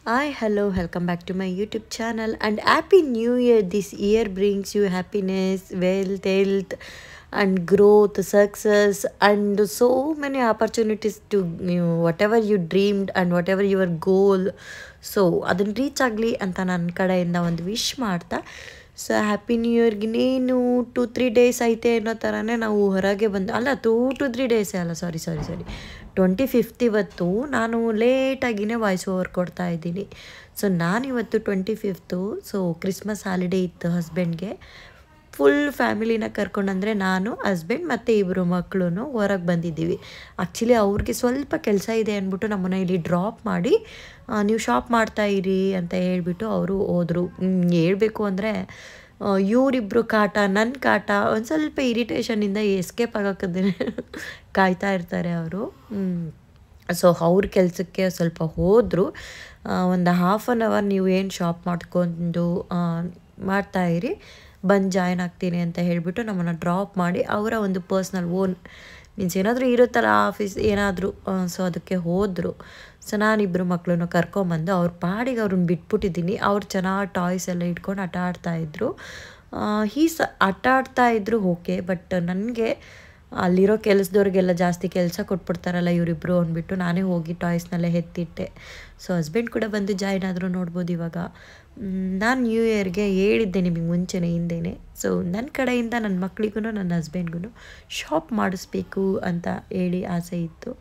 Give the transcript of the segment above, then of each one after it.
Hi, hello, welcome back to my YouTube channel and Happy New Year. This year brings you happiness, wealth, health, and growth, success, and so many opportunities to whatever you dreamed and whatever your goal. So ಅದನ್ನು reach ಆಗಲಿ ಅಂತ ನನ್ನ ಕಡೆಯಿಂದ ಒಂದು wish ಮಾಡ್ತಾ so happy new ಇಯರ್ಗೆ ಇನ್ನೇನು 2-3 days ಐತೆ ಅನ್ನೋ ಥರನೇ ನಾವು ಹೊರಗೆ ಬಂದು ಅಲ್ಲ 2-3 ಡೇಸೇ ಅಲ್ಲ ಸಾರಿ 25th ಇವತ್ತು ನಾನು ಲೇಟಾಗಿಯೇ ವಾಯ್ಸ್ ಓವರ್ ಕೊಡ್ತಾ ಇದ್ದೀನಿ. ಸೊ ನಾನಿವತ್ತು 25th ಸೊ ಕ್ರಿಸ್ಮಸ್ ಹಾಲಿಡೇ ಇತ್ತು ಹಸ್ಬೆಂಡ್ಗೆ. ಫುಲ್ ಫ್ಯಾಮಿಲಿನ ಕರ್ಕೊಂಡಂದರೆ ನಾನು ಹಸ್ಬೆಂಡ್ ಮತ್ತು ಇಬ್ಬರು ಮಕ್ಕಳು ಹೊರಗೆ ಬಂದಿದ್ದೀವಿ. ಆ್ಯಕ್ಚುಲಿ ಅವ್ರಿಗೆ ಸ್ವಲ್ಪ ಕೆಲಸ ಇದೆ ಅಂದ್ಬಿಟ್ಟು ನಮ್ಮನ್ನು ಇಲ್ಲಿ ಡ್ರಾಪ್ ಮಾಡಿ ನೀವು ಶಾಪ್ ಮಾಡ್ತಾಯಿರಿ ಅಂತ ಹೇಳಿಬಿಟ್ಟು ಅವರು ಹೋದರು. ಹೇಳ್ಬೇಕು ಅಂದರೆ ಇವರಿಬ್ಬರು ಕಾಟ ನನ್ನ ಕಾಟ ಒಂದು ಸ್ವಲ್ಪ ಇರಿಟೇಷನಿಂದ ಎಸ್ಕೇಪ್ ಆಗೋಕ್ಕದೇ ಕಾಯ್ತಾ ಇರ್ತಾರೆ ಅವರು. ಸೊ ಅವ್ರ ಕೆಲಸಕ್ಕೆ ಸ್ವಲ್ಪ ಹೋದರು. ಒಂದು ಹಾಫ್ ಆನ್ ಅವರ್ ನೀವು ಏನು ಶಾಪ್ ಮಾಡ್ಕೊಂಡು ಮಾಡ್ತಾಯಿರಿ ಬಂದು ಜಾಯ್ನ್ ಆಗ್ತೀನಿ ಅಂತ ಹೇಳಿಬಿಟ್ಟು ನಮ್ಮನ್ನು ಡ್ರಾಪ್ ಮಾಡಿ ಅವರ ಒಂದು ಪರ್ಸ್ನಲ್ ಓನ್ ಮೀನ್ಸ್ ಏನಾದರೂ ಇರುತ್ತಲ್ಲ ಆಫೀಸ್ ಏನಾದರೂ ಸೊ ಅದಕ್ಕೆ ಹೋದರು. ಸೊ ನಾನಿಬ್ಬರು ಮಕ್ಕಳನ್ನು ಕರ್ಕೊಂಬಂದು ಅವ್ರ ಪಾಡಿಗೆ ಅವ್ರನ್ನ ಬಿಟ್ಬಿಟ್ಟಿದ್ದೀನಿ. ಅವ್ರು ಚೆನ್ನಾಗಿ ಟಾಯ್ಸ್ ಎಲ್ಲ ಇಟ್ಕೊಂಡು ಆಟ ಆಡ್ತಾಯಿದ್ರು. ಆಟ ಆಡ್ತಾಯಿದ್ರು ಓಕೆ, ಬಟ್ ನನಗೆ ಅಲ್ಲಿರೋ ಕೆಲಸದವ್ರಿಗೆಲ್ಲ ಜಾಸ್ತಿ ಕೆಲಸ ಕೊಟ್ಬಿಡ್ತಾರಲ್ಲ ಇವರಿಬ್ಬರು ಅಂದ್ಬಿಟ್ಟು ನಾನೇ ಹೋಗಿ ಟಾಯ್ಸ್ನೆಲ್ಲ ಎತ್ತಿಟ್ಟೆ. ಸೊ ಹಸ್ಬೆಂಡ್ ಕೂಡ ಬಂದು ಜಾಯ್ನ್ ಆದರೂ ನೋಡ್ಬೋದು ಇವಾಗ. ನಾನು ನ್ಯೂ ಇಯರ್ಗೆ ಹೇಳಿದ್ದೆ ನಿಮಗೆ ಮುಂಚೆನೇ ಹಿಂದೆಯೇ. ಸೊ ನನ್ನ ಕಡೆಯಿಂದ ನನ್ನ ಮಕ್ಕಳಿಗೂ ನನ್ನ ಹಸ್ಬೆಂಡ್ಗೂ ಶಾಪ್ ಮಾಡಿಸ್ಬೇಕು ಅಂತ ಹೇಳಿ ಆಸೆ ಇತ್ತು.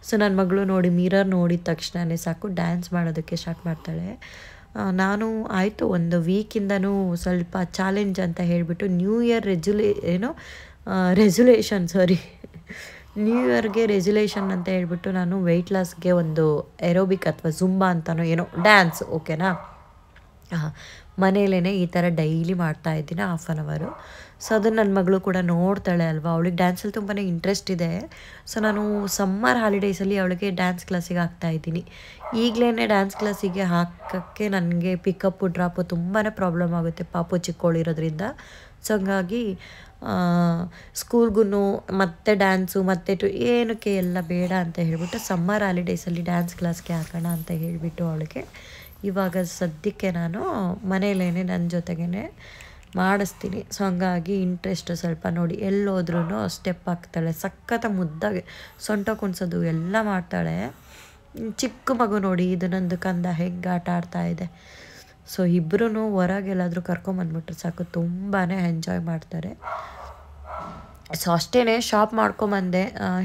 ಸೊ ನನ್ನ ಮಗಳು ನೋಡಿ ಮಿರರ್ ನೋಡಿದ ತಕ್ಷಣವೇ ಸಾಕು ಡ್ಯಾನ್ಸ್ ಮಾಡೋದಕ್ಕೆ ಸ್ಟಾರ್ಟ್ ಮಾಡ್ತಾಳೆ. ನಾನು ಆಯಿತು ಒಂದು ವೀಕಿಂದನೂ ಸ್ವಲ್ಪ ಚಾಲೆಂಜ್ ಅಂತ ಹೇಳಿಬಿಟ್ಟು ನ್ಯೂ ಇಯರ್ ನ್ಯೂ ಇಯರ್ಗೆ ರೆಸೊಲ್ಯೂಷನ್ ಅಂತ ಹೇಳ್ಬಿಟ್ಟು ನಾನು ವೆಯ್ಟ್ ಲಾಸ್ಗೆ ಒಂದು ಎರೋಬಿಕ್ ಅಥವಾ ಜುಂಬಾ ಅಂತನೋ ಏನೋ ಡ್ಯಾನ್ಸ್ ಓಕೆನಾ ಮನೇಲೇ ಈ ಥರ ಡೈಲಿ ಮಾಡ್ತಾಯಿದ್ದೀನಿ ಹಾಫ್ ಆನ್ ಅವರು. ಸೊ ಅದನ್ನು ನನ್ನ ಮಗಳು ಕೂಡ ನೋಡ್ತಾಳೆ ಅಲ್ವಾ, ಅವಳಿಗೆ ಡ್ಯಾನ್ಸಲ್ಲಿ ತುಂಬಾ ಇಂಟ್ರೆಸ್ಟ್ ಇದೆ. ಸೊ ನಾನು ಸಮ್ಮರ್ ಹಾಲಿಡೇಸಲ್ಲಿ ಅವಳಿಗೆ ಡ್ಯಾನ್ಸ್ ಕ್ಲಾಸಿಗೆ ಹಾಕ್ತಾಯಿದ್ದೀನಿ. ಈಗಲೇ ಡ್ಯಾನ್ಸ್ ಕ್ಲಾಸಿಗೆ ಹಾಕೋಕ್ಕೆ ನನಗೆ ಪಿಕಪ್ಪು ಡ್ರಾಪು ತುಂಬಾ ಪ್ರಾಬ್ಲಮ್ ಆಗುತ್ತೆ ಪಾಪು ಚಿಕ್ಕವಳಿರೋದ್ರಿಂದ. ಸೊ ಹಂಗಾಗಿ ಸ್ಕೂಲ್ಗೂ ಮತ್ತೆ ಡ್ಯಾನ್ಸು ಮತ್ತು ಏನಕ್ಕೆ ಎಲ್ಲ ಬೇಡ ಅಂತ ಹೇಳಿಬಿಟ್ಟು ಸಮ್ಮರ್ ಹಾಲಿಡೇಸಲ್ಲಿ ಡ್ಯಾನ್ಸ್ ಕ್ಲಾಸ್ಗೆ ಹಾಕೋಣ ಅಂತ ಹೇಳಿಬಿಟ್ಟು ಅವಳಿಗೆ ಇವಾಗ ಸದ್ಯಕ್ಕೆ ನಾನು ಮನೇಲೇ ನನ್ನ ಜೊತೆಗೇ ಮಾಡಿಸ್ತೀನಿ. ಸೊ ಹಂಗಾಗಿ ಇಂಟ್ರೆಸ್ಟ್ ಸ್ವಲ್ಪ ನೋಡಿ ಎಲ್ಲೋದ್ರೂ ಸ್ಟೆಪ್ ಹಾಕ್ತಾಳೆ, ಸಖತ್ತ ಮುದ್ದಾಗೆ ಸೊಂಟ ಕುಣಿಸೋದು ಎಲ್ಲ ಮಾಡ್ತಾಳೆ. ಚಿಕ್ಕ ಮಗು ನೋಡಿ ಇದು ನಂದು ಕಂದ ಹೆಂಗೆ ಆಟ ಆಡ್ತಾಯಿದೆ. ಸೊ ಇಬ್ಬರೂ ಹೊರಗೆಲ್ಲಾದರೂ ಕರ್ಕೊಂಬಂದ್ಬಿಟ್ರೆ ಸಾಕು ತುಂಬಾ ಎಂಜಾಯ್ ಮಾಡ್ತಾರೆ. ಸೊ ಅಷ್ಟೇ ಶಾಪ್ ಮಾಡ್ಕೊಂಬಂದೆ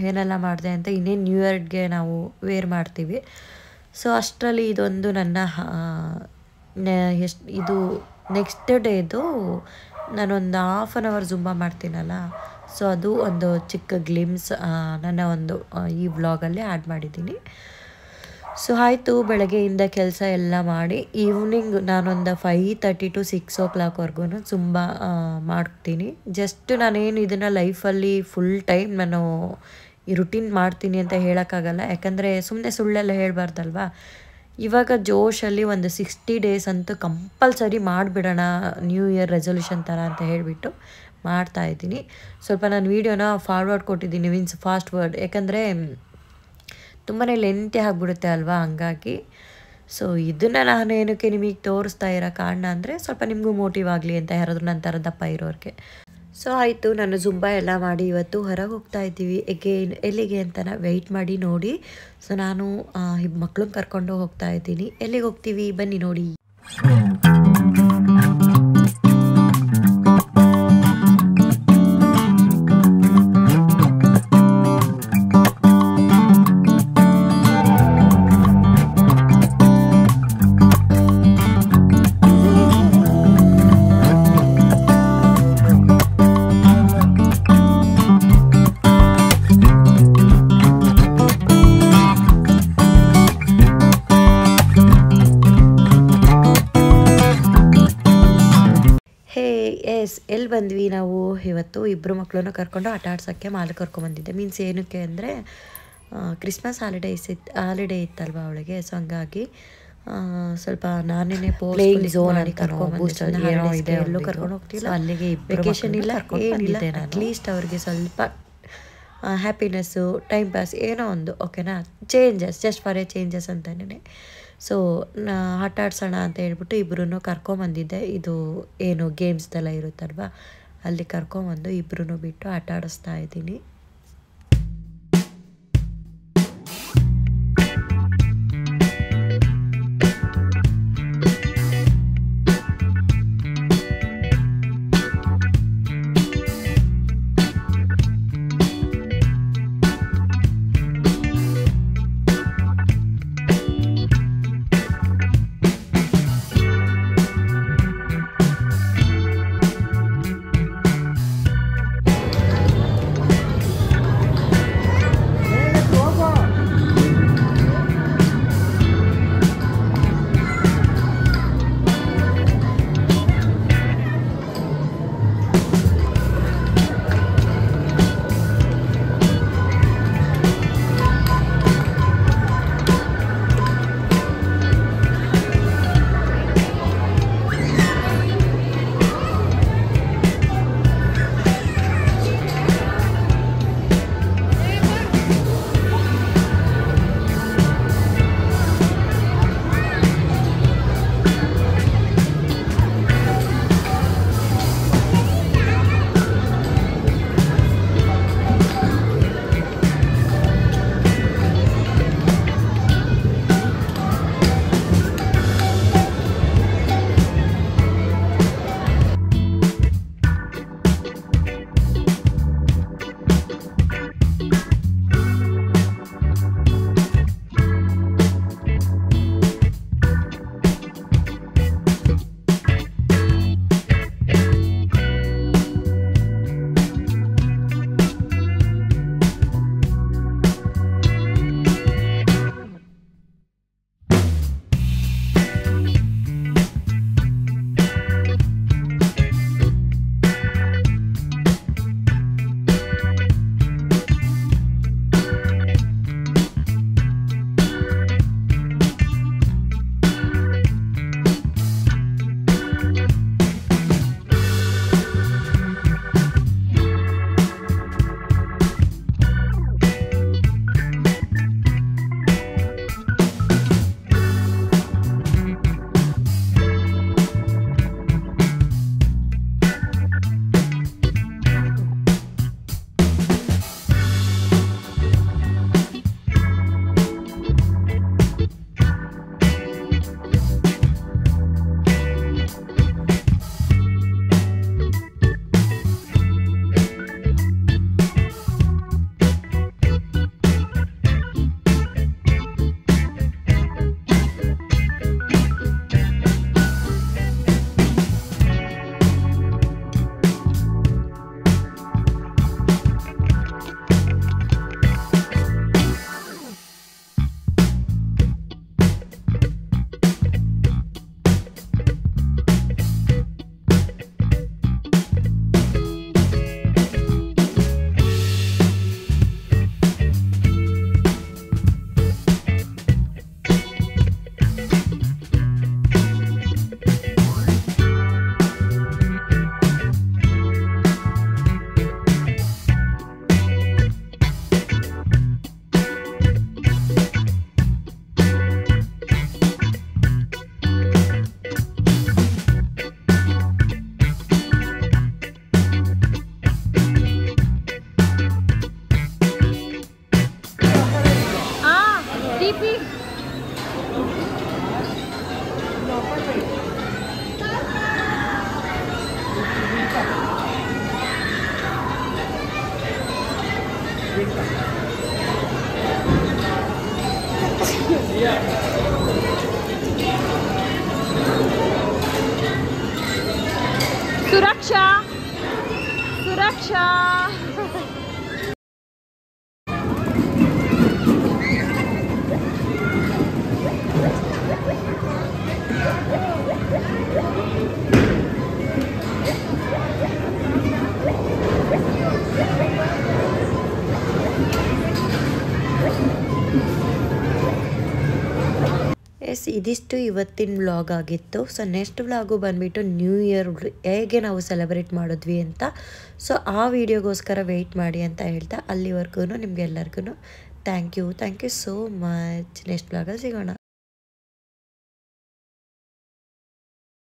ಏನೆಲ್ಲ ಮಾಡಿದೆ ಅಂತ ಇನ್ನೇನು ನ್ಯೂ ಇಯರ್ಗೆ ನಾವು ವೇರ್ ಮಾಡ್ತೀವಿ. ಸೊ ಅಷ್ಟರಲ್ಲಿ ಇದೊಂದು ನನ್ನ ಇದು ನೆಕ್ಸ್ಟ್ ಡೇದು ನಾನೊಂದು ಹಾಫ್ ಆನ್ ಅವರ್ ಜುಂಬಾ ಮಾಡ್ತೀನಲ್ಲ, ಸೊ ಅದು ಒಂದು ಚಿಕ್ಕ ಗ್ಲಿಮ್ಸ್ ನನ್ನ ಒಂದು ಈ ವ್ಲಾಗಲ್ಲಿ ಆ್ಯಡ್ ಮಾಡಿದ್ದೀನಿ. ಸೊ ಆಯಿತು, ಬೆಳಗ್ಗೆಯಿಂದ ಕೆಲಸ ಎಲ್ಲ ಮಾಡಿ ಈವ್ನಿಂಗ್ ನಾನೊಂದು 5:30 to 6 o'clockವರೆಗೂ ತುಂಬ ಮಾಡ್ತೀನಿ. ಜಸ್ಟ್ ನಾನೇನು ಇದನ್ನು ಲೈಫಲ್ಲಿ ಫುಲ್ ಟೈಮ್ ನಾನು ಈ ರುಟೀನ್ ಮಾಡ್ತೀನಿ ಅಂತ ಹೇಳೋಕ್ಕಾಗಲ್ಲ, ಯಾಕಂದರೆ ಸುಮ್ಮನೆ ಸುಳ್ಳೆಲ್ಲ ಹೇಳಬಾರ್ದಲ್ವ. ಇವಾಗ ಜೋಶಲ್ಲಿ ಒಂದು 60 days ಅಂತೂ ಕಂಪಲ್ಸರಿ ಮಾಡಿಬಿಡೋಣ ನ್ಯೂ ಇಯರ್ ರೆಸೊಲ್ಯೂಷನ್ ಥರ ಅಂತ ಹೇಳಿಬಿಟ್ಟು ಮಾಡ್ತಾಯಿದ್ದೀನಿ. ಸ್ವಲ್ಪ ನಾನು ವೀಡಿಯೋನ ಫಾರ್ವರ್ಡ್ ಕೊಟ್ಟಿದ್ದೀನಿ, ಮೀನ್ಸ್ ಫಾಸ್ಟ್ ವರ್ಡ್, ಯಾಕಂದರೆ ತುಂಬಾ ಲೆಂತಿ ಆಗಿಬಿಡುತ್ತೆ ಅಲ್ವಾ, ಹಂಗಾಗಿ. ಸೊ ಇದನ್ನು ನಾನು ಏನಕ್ಕೆ ನಿಮಗೆ ತೋರಿಸ್ತಾ ಇರೋ ಕಾರಣ ಅಂದರೆ ಸ್ವಲ್ಪ ನಿಮಗೂ ಮೋಟಿವ್ ಆಗಲಿ ಅಂತ ಯಾರಾದರೂ ನನ್ನ ಥರ ದಪ್ಪ ಇರೋರಿಗೆ. ಸೊ ಆಯಿತು, ನಾನು ಜುಂಬಾ ಎಲ್ಲ ಮಾಡಿ ಇವತ್ತು ಹೊರಗೆ ಹೋಗ್ತಾ ಇದ್ದೀವಿ. ಎಲ್ಲಿಗೆ ಅಂತ ವೆಯ್ಟ್ ಮಾಡಿ ನೋಡಿ. ಸೊ ನಾನು ಮಕ್ಕಳನ್ನ ಕರ್ಕೊಂಡು ಹೋಗ್ತಾ ಇದ್ದೀನಿ. ಎಲ್ಲಿಗೆ ಹೋಗ್ತೀವಿ ಬನ್ನಿ ನೋಡಿ. ಎಲ್ಲಿ ಬಂದ್ವಿ ನಾವು ಇವತ್ತು ಇಬ್ಬರು ಮಕ್ಕಳನ್ನು ಕರ್ಕೊಂಡು ಆಟ ಆಡ್ಸೋಕ್ಕೆ ಮಾಲ್ ಕರ್ಕೊಂಬಂದಿದ್ದೆ. ಮೀನ್ಸ್ ಏನಕ್ಕೆ ಅಂದರೆ ಕ್ರಿಸ್ಮಸ್ ಹಾಲಿಡೇ ಇತ್ತಲ್ವ ಅವಳಿಗೆ. ಸೊ ಹಂಗಾಗಿ ಸ್ವಲ್ಪ ನಾನೇ ಪ್ಲೇಯಿಂಗ್ ಝೋನ್ ಅಲ್ಲಿ ಕರ್ಕೊಂಡ್ಬಂದಿದ್ದೆ. ಎಲ್ಲೂ ಕರ್ಕೊಂಡು ಹೋಗ್ತಿಲ್ಲ, ಅಲ್ಲಿಗೆ ವೆಕೇಶನ್ ಇಲ್ಲ ಏನಿಲ್ಲ. ಅಟ್ಲೀಸ್ಟ್ ಅವ್ರಿಗೆ ಸ್ವಲ್ಪ ಹ್ಯಾಪಿನೆಸ್ಸು ಟೈಮ್ ಪಾಸ್ ಏನೋ ಒಂದು ಓಕೆನಾ, changes just for A changes ಅಂತಲೇ ಸೊ ಆಟ ಆಡ್ಸೋಣ ಅಂತ ಹೇಳ್ಬಿಟ್ಟು ಇಬ್ಬರೂ ಕರ್ಕೊಂಬಂದಿದ್ದೆ. ಇದು ಏನು ಗೇಮ್ಸ್ದೆಲ್ಲ ಇರುತ್ತಲ್ವ, ಅಲ್ಲಿ ಕರ್ಕೊಂಬಂದು ಇಬ್ಬರೂ ಬಿಟ್ಟು ಆಟ ಆಡಿಸ್ತಾ ಇದ್ದೀನಿ. सुरक्षा सुरक्षा ಎಸ್ ಇದಿಷ್ಟು ಇವತ್ತಿನ ವ್ಲಾಗ್ ಆಗಿತ್ತು. ಸೊ ನೆಕ್ಸ್ಟ್ ವ್ಲಾಗು ಬಂದುಬಿಟ್ಟು ನ್ಯೂ ಇಯರ್ ಹೇಗೆ ನಾವು ಸೆಲೆಬ್ರೇಟ್ ಮಾಡಿದ್ವಿ ಅಂತ. ಸೊ ಆ ವಿಡಿಯೋಗೋಸ್ಕರ ವೆಯ್ಟ್ ಮಾಡಿ ಅಂತ ಹೇಳ್ತಾ ಅಲ್ಲಿವರೆಗೂ ನಿಮಗೆಲ್ಲರಿಗೂ thank you so much. Next ವ್ಲಾಗಲ್ಲಿ ಸಿಗೋಣ.